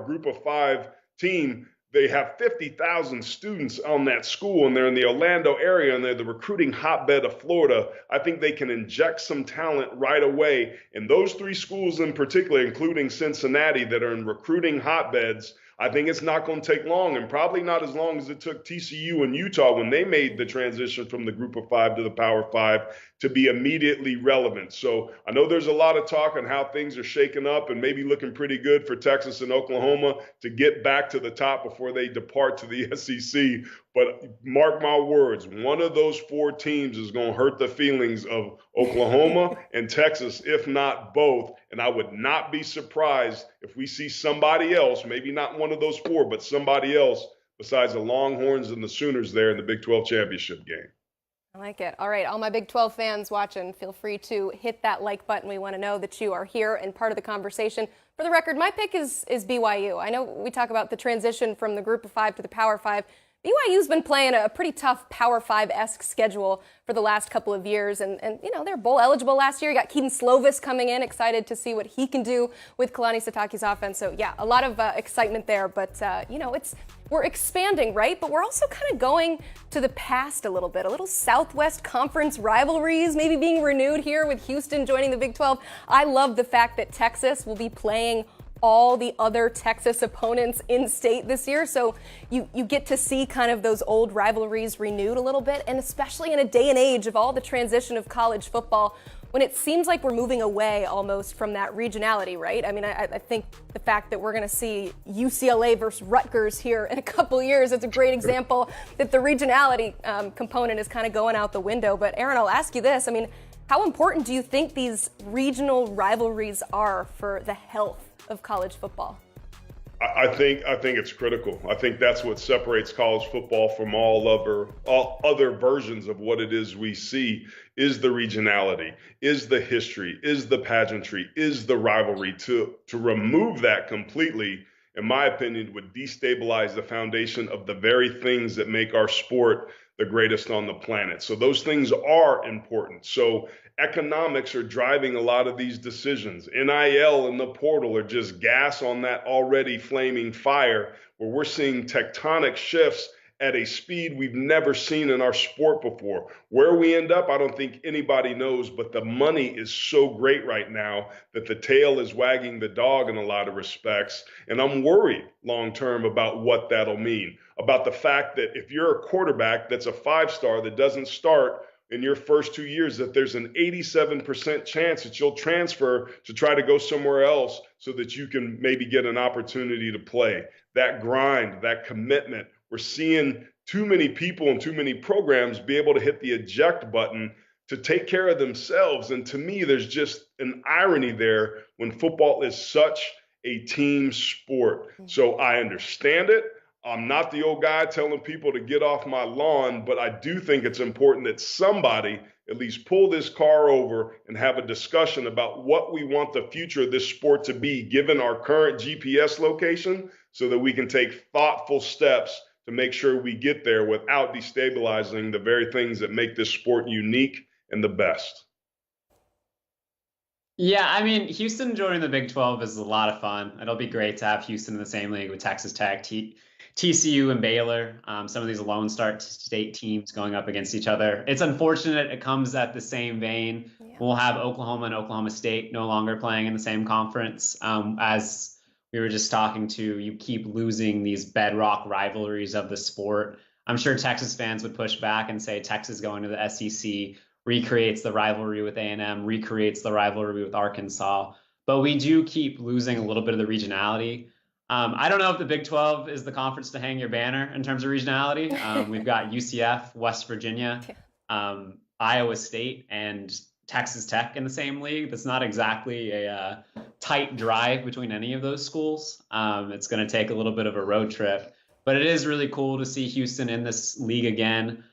group of 5 team, they have 50,000 students on that school, and they're in the Orlando area, and they're the recruiting hotbed of Florida. I think they can inject some talent right away. And those 3 schools in particular, including Cincinnati, that are in recruiting hotbeds, I think it's not going to take long, and probably not as long as it took TCU and Utah when they made the transition from the group of 5 to the Power 5 to be immediately relevant. So I know there's a lot of talk on how things are shaking up and maybe looking pretty good for Texas and Oklahoma to get back to the top before they depart to the SEC. But mark my words, one of those 4 teams is going to hurt the feelings of Oklahoma and Texas, if not both. And I would not be surprised if we see somebody else, maybe not one of those 4, but somebody else besides the Longhorns and the Sooners there in the Big 12 championship game. I like it. All right, all my Big 12 fans watching, feel free to hit that like button. We want to know that you are here and part of the conversation. For the record, my pick is BYU. I know we talk about the transition from the group of 5 to the Power 5. BYU's been playing a pretty tough Power 5-esque schedule for the last couple of years, and you know, they're bowl eligible last year. You got Keaton Slovis coming in, excited to see what he can do with Kalani Sitake's offense. So yeah, a lot of excitement there, but you know, we're expanding, right? But we're also kind of going to the past a little Southwest Conference rivalries maybe being renewed here with Houston joining the Big 12. I love the fact that Texas will be playing all the other Texas opponents in state this year. So you get to see kind of those old rivalries renewed a little bit, and especially in a day and age of all the transition of college football, when it seems like we're moving away almost from that regionality, right? I mean, I think the fact that we're going to see UCLA versus Rutgers here in a couple years is a great example that the regionality component is kind of going out the window. But Aaron, I'll ask you this. I mean, how important do you think these regional rivalries are for the health of college football? I think it's critical. I think that's what separates college football from all other versions of what it is we see, is the regionality, is the history, is the pageantry, is the rivalry. To remove that completely, in my opinion, would destabilize the foundation of the very things that make our sport the greatest on the planet. So those things are important. So economics are driving a lot of these decisions. NIL and the portal are just gas on that already flaming fire, where we're seeing tectonic shifts at a speed we've never seen in our sport before. Where we end up, I don't think anybody knows, but the money is so great right now that the tail is wagging the dog in a lot of respects. And I'm worried long-term about what that'll mean, about the fact that if you're a quarterback that's a 5-star that doesn't start in your first 2 years, that there's an 87% chance that you'll transfer to try to go somewhere else so that you can maybe get an opportunity to play. That grind, that commitment. We're seeing too many people and too many programs be able to hit the eject button to take care of themselves. And to me, there's just an irony there when football is such a team sport. So I understand it. I'm not the old guy telling people to get off my lawn, but I do think it's important that somebody at least pull this car over and have a discussion about what we want the future of this sport to be, given our current GPS location, so that we can take thoughtful steps to make sure we get there without destabilizing the very things that make this sport unique and the best. Yeah, I mean, Houston joining the Big 12 is a lot of fun. It'll be great to have Houston in the same league with Texas Tech, TCU, and Baylor. Some of these Lone Star State teams going up against each other. It's unfortunate it comes at the same vein. Yeah. We'll have Oklahoma and Oklahoma State no longer playing in the same conference. As we were just talking to, you keep losing these bedrock rivalries of the sport. I'm sure Texas fans would push back and say Texas going to the SEC recreates the rivalry with A&M, recreates the rivalry with Arkansas. But we do keep losing a little bit of the regionality. I don't know if the Big 12 is the conference to hang your banner in terms of regionality. We've got UCF, West Virginia, Iowa State, and Texas Tech in the same league. That's not exactly a tight drive between any of those schools. It's going to take a little bit of a road trip. But it is really cool to see Houston in this league again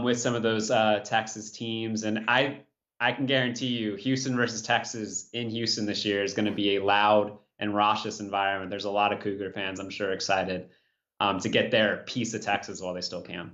with some of those Texas teams. And I I can guarantee you Houston versus Texas in Houston this year is going to be a loud and raucous environment. There's a lot of Cougar fans, I'm sure, excited to get their piece of Texas while they still can.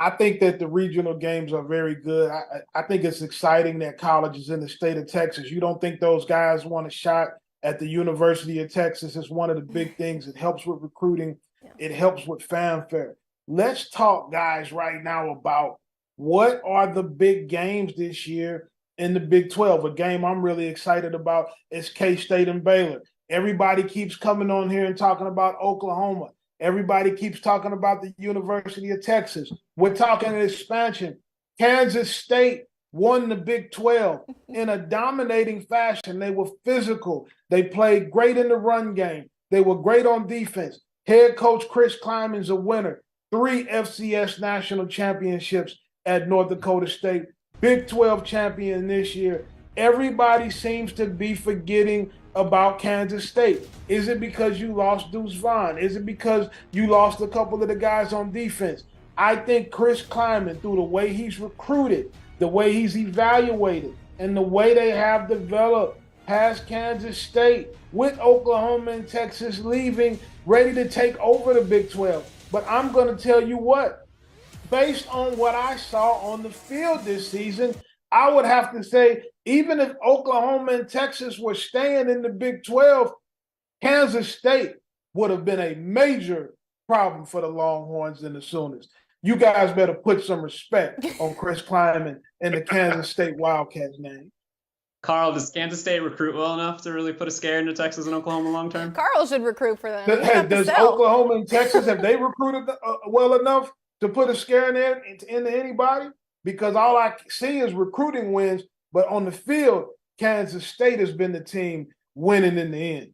I think that the regional games are very good. I think it's exciting that college is in the state of Texas. You don't think those guys want a shot at the University of Texas? It's one of the big things. It helps with recruiting. It helps with fanfare. Let's talk, guys, right now about what are the big games this year in the Big 12. A game I'm really excited about is K-State and Baylor. Everybody keeps coming on here and talking about Oklahoma. Everybody keeps talking about the University of Texas. We're talking expansion. Kansas State won the Big 12 in a dominating fashion. They were physical. They played great in the run game. They were great on defense. Head coach Chris Kleiman's a winner. 3 FCS national championships at North Dakota State. Big 12 champion this year. Everybody seems to be forgetting about Kansas State. Is it because you lost Deuce Vaughn? Is it because you lost a couple of the guys on defense? I think Chris Kleiman, through the way he's recruited, the way he's evaluated, and the way they have developed, has Kansas State with Oklahoma and Texas leaving, ready to take over the Big 12. But I'm going to tell you what, based on what I saw on the field this season, I would have to say, even if Oklahoma and Texas were staying in the Big 12, Kansas State would have been a major problem for the Longhorns and the Sooners. You guys better put some respect on Chris Kleiman and the Kansas State Wildcats name. Carl, does Kansas State recruit well enough to really put a scare into Texas and Oklahoma long term? Carl should recruit for them. Does Oklahoma and Texas, have they recruited well enough to put a scare in there into anybody? Because all I see is recruiting wins, but on the field, Kansas State has been the team winning in the end.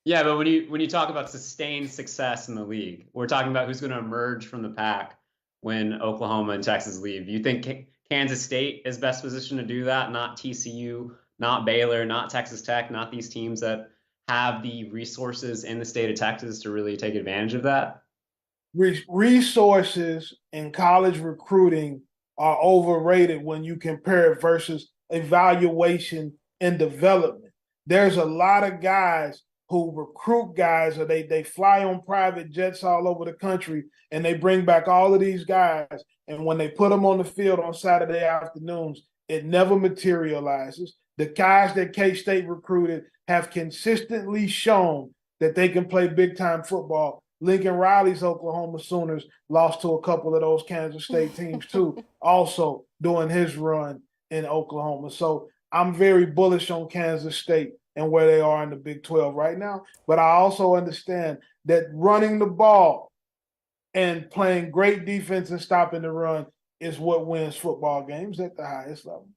Yeah, but when you talk about sustained success in the league, we're talking about who's going to emerge from the pack when Oklahoma and Texas leave. You think Kansas State is best positioned to do that, not TCU, not Baylor, not Texas Tech, not these teams that have the resources in the state of Texas to really take advantage of that? Resources in college recruiting are overrated when you compare it versus evaluation and development. There's a lot of guys who recruit guys, or they fly on private jets all over the country, and they bring back all of these guys. And when they put them on the field on Saturday afternoons, it never materializes. The guys that K-State recruited have consistently shown that they can play big-time football. Lincoln Riley's Oklahoma Sooners lost to a couple of those Kansas State teams too, also during his run in Oklahoma. So I'm very bullish on Kansas State and where they are in the Big 12 right now. But I also understand that running the ball and playing great defense and stopping the run is what wins football games at the highest level.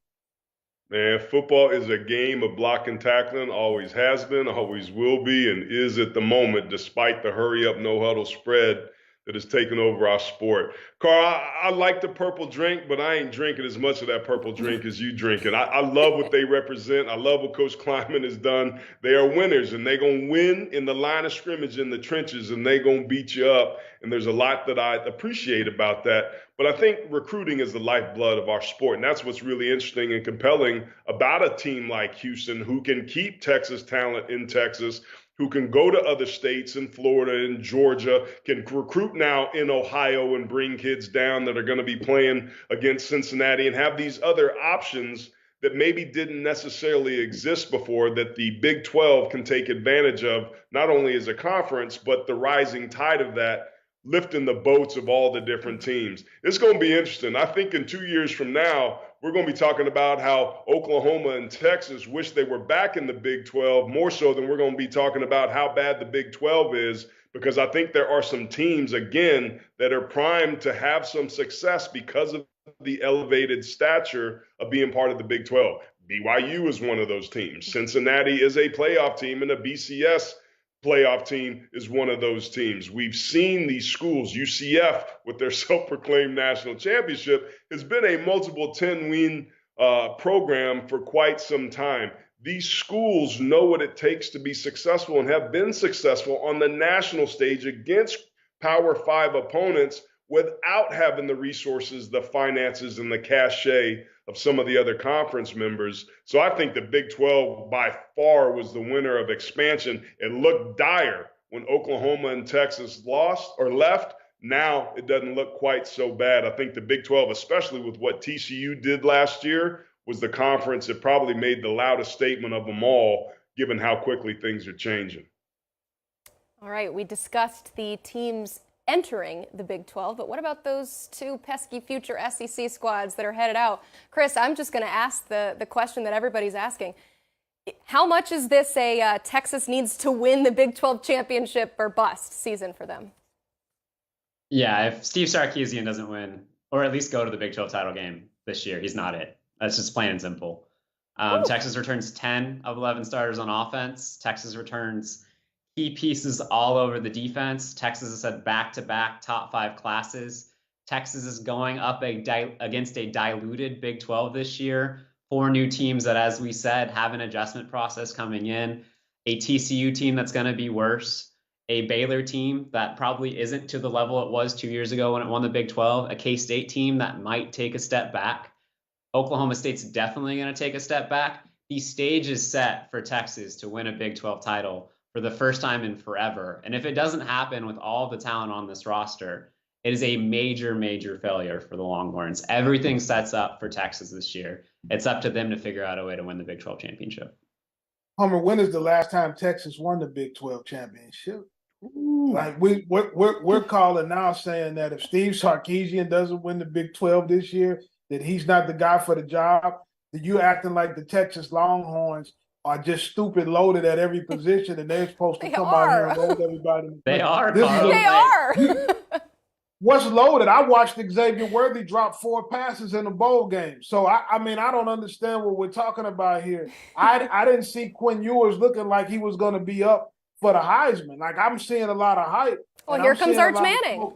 Man, football is a game of block and tackling, always has been, always will be, and is at the moment, despite the hurry-up, no-huddle spread that has taken over our sport. Carl, I like the purple drink, but I ain't drinking as much of that purple drink as you drinking. I love what they represent. I love what Coach Kleiman has done. They are winners, and they're going to win in the line of scrimmage in the trenches, and they're going to beat you up. And there's a lot that I appreciate about that. But I think recruiting is the lifeblood of our sport, and that's what's really interesting and compelling about a team like Houston, who can keep Texas talent in Texas, who can go to other states in Florida and Georgia, can recruit now in Ohio and bring kids down that are going to be playing against Cincinnati, and have these other options that maybe didn't necessarily exist before that the Big 12 can take advantage of, not only as a conference, but the rising tide of that, lifting the boats of all the different teams. It's going to be interesting. I think in 2 years from now, we're going to be talking about how Oklahoma and Texas wish they were back in the Big 12, more so than we're going to be talking about how bad the Big 12 is, because I think there are some teams, again, that are primed to have some success because of the elevated stature of being part of the Big 12. BYU is one of those teams. Cincinnati is a playoff team, and a BCS playoff team is one of those teams. We've seen these schools. UCF, with their self-proclaimed national championship, has been a multiple 10-win program for quite some time. These schools know what it takes to be successful and have been successful on the national stage against Power 5 opponents without having the resources, the finances, and the cachet of some of the other conference members. So I think the Big 12 by far was the winner of expansion. It looked dire when Oklahoma and Texas lost or left. Now it doesn't look quite so bad. I think the Big 12, especially with what TCU did last year, was the conference that probably made the loudest statement of them all, given how quickly things are changing. All right, we discussed the teams entering the Big 12, but what about those two pesky future SEC squads that are headed out? Chris, I'm just going to ask the question that everybody's asking. How much is this a Texas needs to win the Big 12 championship or bust season for them? Yeah, if Steve Sarkisian doesn't win, or at least go to the Big 12 title game this year, he's not it. That's just plain and simple. Texas returns 10 of 11 starters on offense. Texas returns key pieces all over the defense. Texas has had back-to-back top 5 classes. Texas is going up against a diluted Big 12 this year. 4 new teams that, as we said, have an adjustment process coming in. A TCU team that's going to be worse. A Baylor team that probably isn't to the level it was 2 years ago when it won the Big 12. A K-State team that might take a step back. Oklahoma State's definitely going to take a step back. The stage is set for Texas to win a Big 12 title for the first time in forever. And if it doesn't happen with all the talent on this roster, it is a major, major failure for the Longhorns. Everything sets up for Texas this year. It's up to them to figure out a way to win the Big 12 championship. Homer, when is the last time Texas won the Big 12 championship? Ooh. Like we're calling now saying that if Steve Sarkisian doesn't win the Big 12 this year, that he's not the guy for the job. That you acting like the Texas Longhorns are just stupid loaded at every position and they're supposed to come out here and load everybody. They are. They are. What's loaded? I watched Xavier Worthy drop 4 passes in a bowl game. So, I mean, I don't understand what we're talking about here. I didn't see Quinn Ewers looking like he was going to be up for the Heisman. Like, I'm seeing a lot of hype. Well, here comes Arch Manning.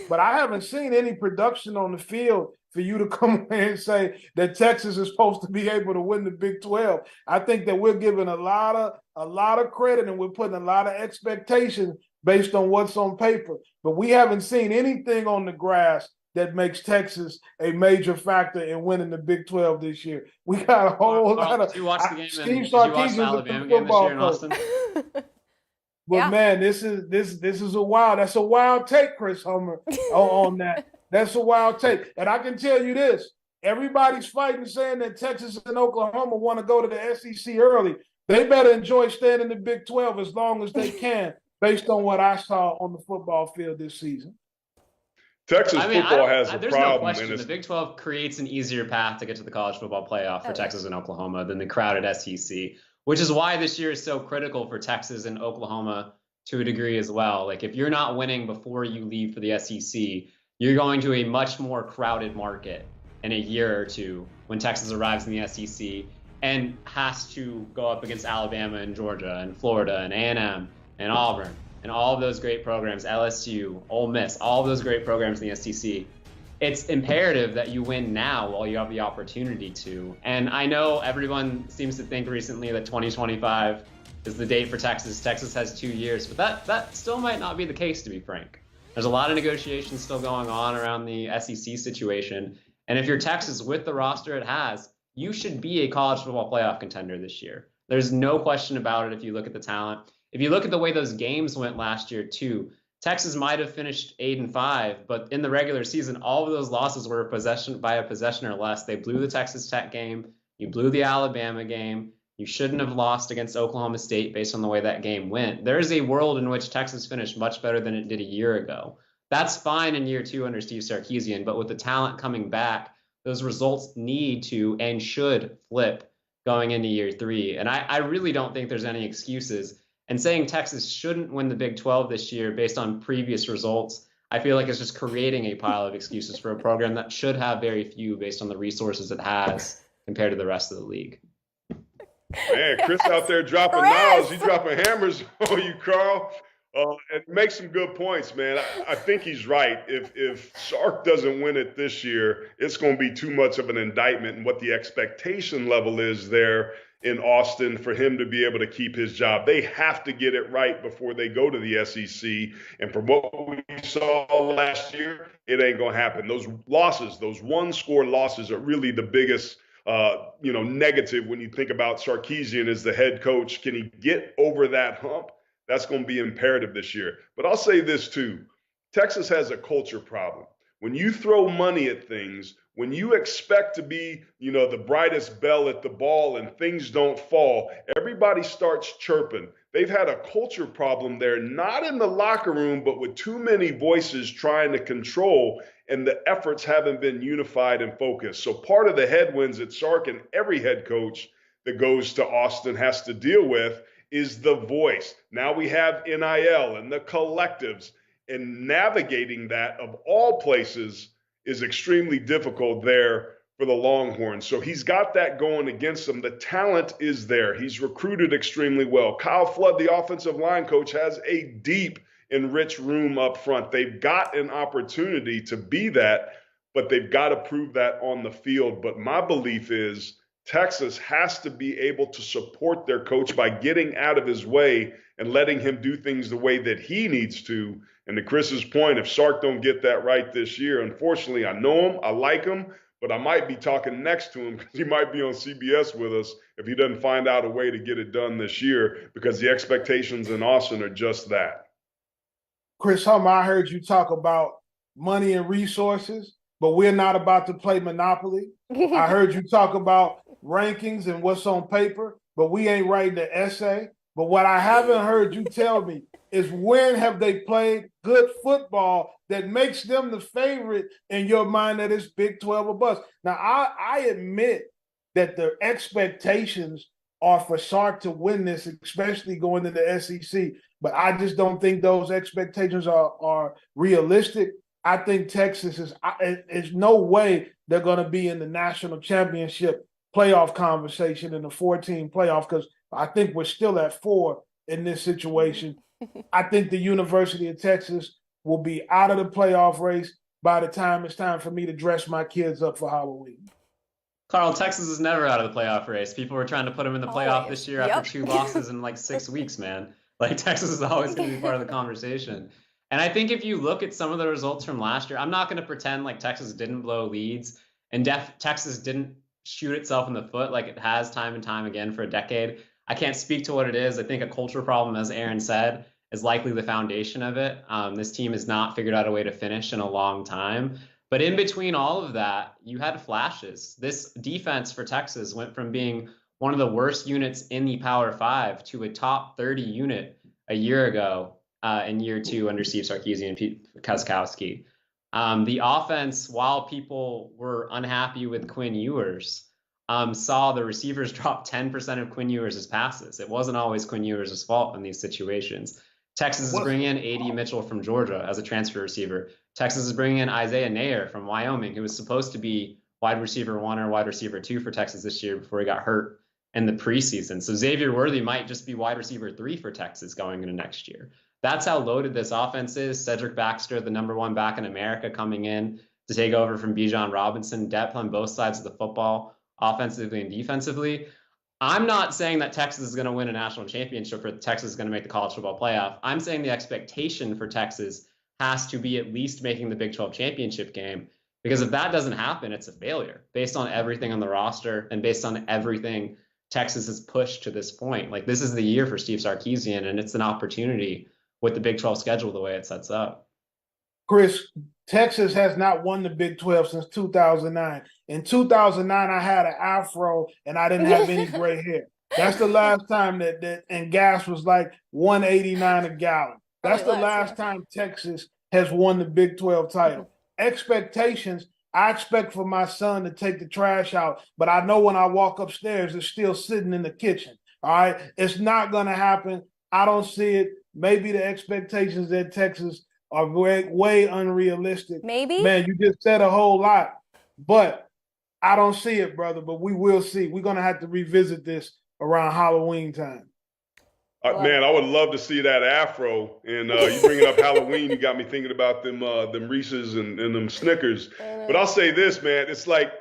But I haven't seen any production on the field for you to come in and say that Texas is supposed to be able to win the Big 12. I think that we're giving a lot of credit and we're putting a lot of expectations based on what's on paper. But we haven't seen anything on the grass that makes Texas a major factor in winning the Big 12 this year. We got a whole lot of. Did you watch the game? Steve Did you watch the Sarkisian Alabama game this year in Austin? But yeah. Man, this is a wild take, Chris Homer, on that. That's a wild take. And I can tell you this, everybody's fighting saying that Texas and Oklahoma want to go to the SEC early. They better enjoy staying in the Big 12 as long as they can, based on what I saw on the football field this season. Texas football has a there's problem. No question. The Big 12 creates an easier path to get to the college football playoff for Texas and Oklahoma than the crowded SEC, which is why this year is so critical for Texas and Oklahoma to a degree as well. Like, if you're not winning before you leave for the SEC, you're going to a much more crowded market in a year or two when Texas arrives in the SEC and has to go up against Alabama and Georgia and Florida and A&M and Auburn and all of those great programs, LSU, Ole Miss, all of those great programs in the SEC. It's imperative that you win now while you have the opportunity to. And I know everyone seems to think recently that 2025 is the date for Texas. Texas has 2 years, but that still might not be the case, to be frank. There's a lot of negotiations still going on around the SEC situation. And if you're Texas with the roster it has, you should be a college football playoff contender this year. There's no question about it if you look at the talent. If you look at the way those games went last year too, Texas might have finished 8-5, but in the regular season, all of those losses were by a possession or less. They blew the Texas Tech game. You blew the Alabama game. You shouldn't have lost against Oklahoma State based on the way that game went. There is a world in which Texas finished much better than it did a year ago. That's fine in year 2 under Steve Sarkisian, but with the talent coming back, those results need to and should flip going into year 3. And I really don't think there's any excuses. And saying Texas shouldn't win the Big 12 this year based on previous results, I feel like it's just creating a pile of excuses for a program that should have very few based on the resources it has compared to the rest of the league. Man, Chris out there dropping knowledge. He's dropping hammers on you, Carl. And makes some good points, man. I think he's right. If Sark doesn't win it this year, it's going to be too much of an indictment and what the expectation level is there in Austin for him to be able to keep his job. They have to get it right before they go to the SEC. And from what we saw last year, it ain't going to happen. Those losses, those one-score losses are really the biggest negative when you think about Sarkisian as the head coach. Can he get over that hump? That's going to be imperative this year. But I'll say this too. Texas has a culture problem. When you throw money at things, when you expect to be, the brightest bell at the ball and things don't fall, everybody starts chirping. They've had a culture problem there, not in the locker room, but with too many voices trying to control, and the efforts haven't been unified and focused. So part of the headwinds that Sark and every head coach that goes to Austin has to deal with is the voice. Now we have NIL and the collectives, and navigating that of all places is extremely difficult there for the Longhorns. So he's got that going against him. The talent is there. He's recruited extremely well. Kyle Flood, the offensive line coach, has a deep and rich room up front. They've got an opportunity to be that, but they've got to prove that on the field. But my belief is Texas has to be able to support their coach by getting out of his way and letting him do things the way that he needs to. And to Chris's point, if Sark don't get that right this year, unfortunately, I know him, I like him, but I might be talking next to him because he might be on CBS with us if he doesn't find out a way to get it done this year, because the expectations in Austin are just that. Chris Hummer, I heard you talk about money and resources, but we're not about to play Monopoly. I heard you talk about rankings and what's on paper, but we ain't writing the essay. But what I haven't heard you tell me is when have they played good football that makes them the favorite in your mind that it's Big 12 or bust. Now, I admit that the expectations are for Sark to win this, especially going to the SEC, but I just don't think those expectations are realistic. I think Texas is no way they're going to be in the national championship playoff conversation in the 14 playoff, because I think we're still at 4 in this situation. I think the University of Texas will be out of the playoff race by the time it's time for me to dress my kids up for Halloween. Carl, Texas is never out of the playoff race. People were trying to put them in the playoff this year after 2 losses in like 6 weeks, man. Like, Texas is always going to be part of the conversation. And I think if you look at some of the results from last year, I'm not going to pretend like Texas didn't blow leads and Texas didn't shoot itself in the foot like it has time and time again for a decade. I can't speak to what it is. I think a culture problem, as Aaron said, is likely the foundation of it. This team has not figured out a way to finish in a long time. But in between all of that, you had flashes. This defense for Texas went from being one of the worst units in the Power 5 to a top 30 unit a year ago in year 2 under Steve Sarkisian and Pete Kwiatkowski. The offense, while people were unhappy with Quinn Ewers, saw the receivers drop 10% of Quinn Ewers' passes. It wasn't always Quinn Ewers' fault in these situations. Texas is bringing in A.D. Mitchell from Georgia as a transfer receiver. Texas is bringing in Isaiah Nair from Wyoming, who was supposed to be wide receiver 1 or wide receiver 2 for Texas this year before he got hurt in the preseason. So Xavier Worthy might just be wide receiver 3 for Texas going into next year. That's how loaded this offense is. Cedric Baxter, the #1 back in America, coming in to take over from Bijan Robinson. Depth on both sides of the football, offensively and defensively. I'm not saying that Texas is going to win a national championship or Texas is going to make the college football playoff. I'm saying the expectation for Texas has to be at least making the Big 12 championship game, because if that doesn't happen, it's a failure based on everything on the roster and based on everything Texas has pushed to this point. Like, this is the year for Steve Sarkisian, and it's an opportunity with the Big 12 schedule the way it sets up. Chris, Texas has not won the Big 12 since 2009. In 2009, I had an afro and I didn't have any gray hair. That's the last time that and gas was like $1.89 a gallon. That's the last time Texas has won the Big 12 title. Expectations, I expect for my son to take the trash out, but I know when I walk upstairs, it's still sitting in the kitchen. All right? It's not going to happen. I don't see it. Maybe the expectations that Texas are way unrealistic. Maybe. Man, you just said a whole lot, but I don't see it, brother, but we will see. We're going to have to revisit this around Halloween time. Man, I would love to see that afro. And you bringing up Halloween, you got me thinking about them Reese's and them Snickers. But I'll say this, man, it's like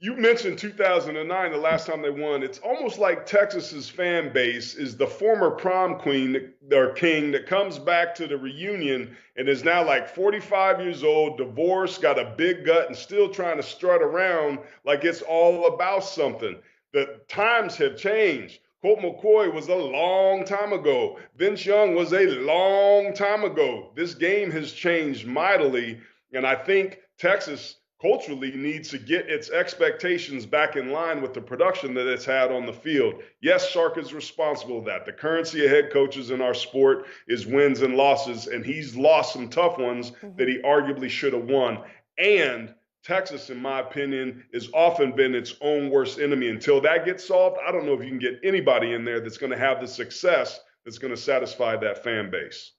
You mentioned 2009, the last time they won. It's almost like Texas's fan base is the former prom queen or king that comes back to the reunion and is now like 45 years old, divorced, got a big gut, and still trying to strut around like it's all about something. The times have changed. Colt McCoy was a long time ago. Vince Young was a long time ago. This game has changed mightily, and I think Texas culturally needs to get its expectations back in line with the production that it's had on the field. Yes, Sark is responsible for that. The currency of head coaches in our sport is wins and losses, and he's lost some tough ones that he arguably should have won. And Texas, in my opinion, has often been its own worst enemy. Until that gets solved, I don't know if you can get anybody in there that's going to have the success that's going to satisfy that fan base.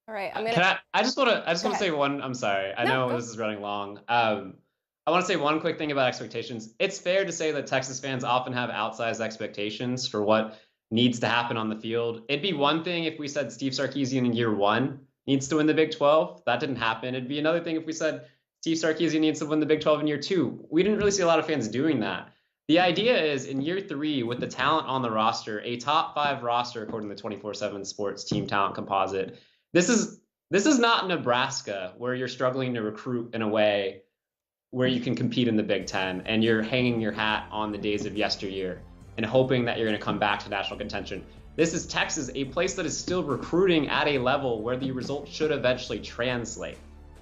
All right, I just want to say one. I'm sorry. I know this is running long. I want to say one quick thing about expectations. It's fair to say that Texas fans often have outsized expectations for what needs to happen on the field. It'd be one thing if we said Steve Sarkisian in year 1 needs to win the Big 12. That didn't happen. It'd be another thing if we said Steve Sarkisian needs to win the Big 12 in year 2. We didn't really see a lot of fans doing that. The idea is in year 3, with the talent on the roster, a top 5 roster according to the 24/7 Sports team talent composite. This is not Nebraska where you're struggling to recruit in a way where you can compete in the Big Ten and you're hanging your hat on the days of yesteryear and hoping that you're going to come back to national contention. This is Texas, a place that is still recruiting at a level where the results should eventually translate.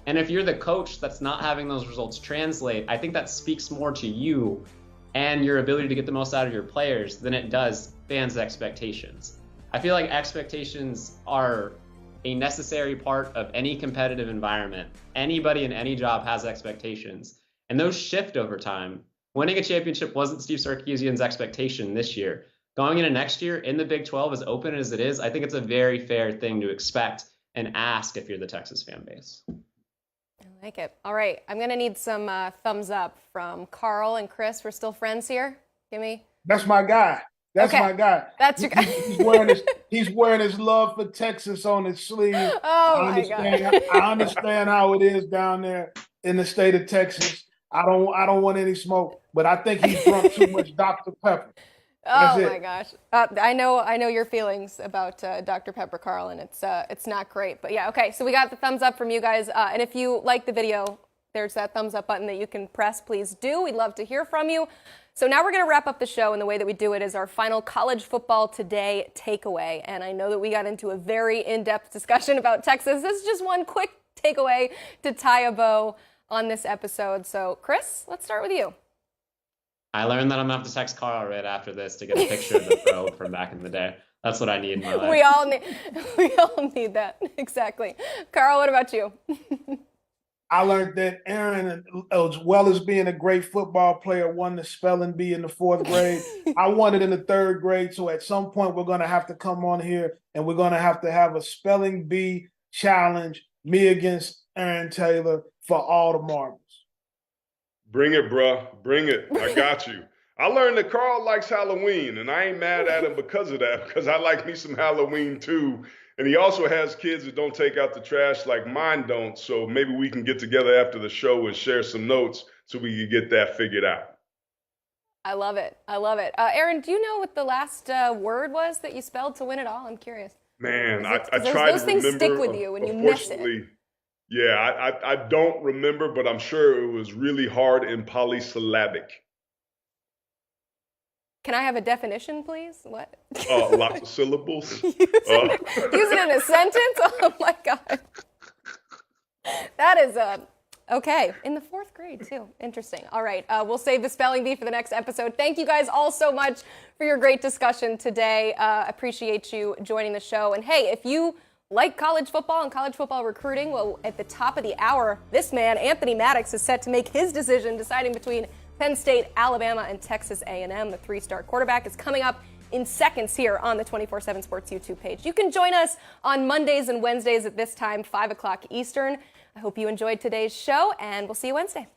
And if you're the coach that's not having those results translate, I think that speaks more to you and your ability to get the most out of your players than it does fans' expectations. I feel like expectations are a necessary part of any competitive environment. Anybody in any job has expectations, and those shift over time. Winning a championship wasn't Steve Sarkisian's expectation this year. Going into next year in the Big 12, as open as it is, I think it's a very fair thing to expect and ask if you're the Texas fan base. I like it. All right, I'm going to need some thumbs up from Carl and Chris. We're still friends here. Give me. That's my guy. That's my guy. That's your guy. He's wearing his love for Texas on his sleeve. Oh, my God. I understand how it is down there in the state of Texas. I don't want any smoke, but I think he's drunk too much Dr. Pepper. Oh my gosh. I know your feelings about Dr. Pepper, Carl, and it's not great. But yeah, okay. So we got the thumbs up from you guys. And if you like the video, there's that thumbs up button that you can press. Please do. We'd love to hear from you. So now we're going to wrap up the show, and the way that we do it is our final College Football Today takeaway. And I know that we got into a very in-depth discussion about Texas. This is just one quick takeaway to tie a bow on this episode. So Chris, let's start with you. I learned that I'm going to have to text Carl right after this to get a picture of the probe from back in the day. That's what I need in my life. We all need that. Exactly. Carl, what about you? I learned that Aaron, as well as being a great football player, won the spelling bee in the 4th grade. I won it in the 3rd grade. So at some point, we're going to have to come on here and we're going to have a spelling bee challenge, me against Aaron Taylor, for all the marbles. Bring it, bruh. Bring it. I got you. I learned that Carl likes Halloween, and I ain't mad at him because of that, because I like me some Halloween too. And he also has kids that don't take out the trash like mine don't. So maybe we can get together after the show and share some notes so we can get that figured out. I love it. I love it. Aaron, do you know what the last word was that you spelled to win it all? I'm curious. Man, I try to remember. Those things stick with you when you miss it. Yeah, I don't remember, but I'm sure it was really hard and polysyllabic. Can I have a definition, please? What? Lots of syllables. Use it in a sentence? Oh, my God. That is, okay. In the 4th grade, too. Interesting. All right. We'll save the spelling bee for the next episode. Thank you guys all so much for your great discussion today. Appreciate you joining the show. And, hey, if you like college football and college football recruiting, well, at the top of the hour, this man, Anthony Maddox, is set to make his decision deciding between Penn State, Alabama, and Texas A&M. The 3-star quarterback is coming up in seconds here on the 24/7 Sports YouTube page. You can join us on Mondays and Wednesdays at this time, 5 o'clock Eastern. I hope you enjoyed today's show, and we'll see you Wednesday.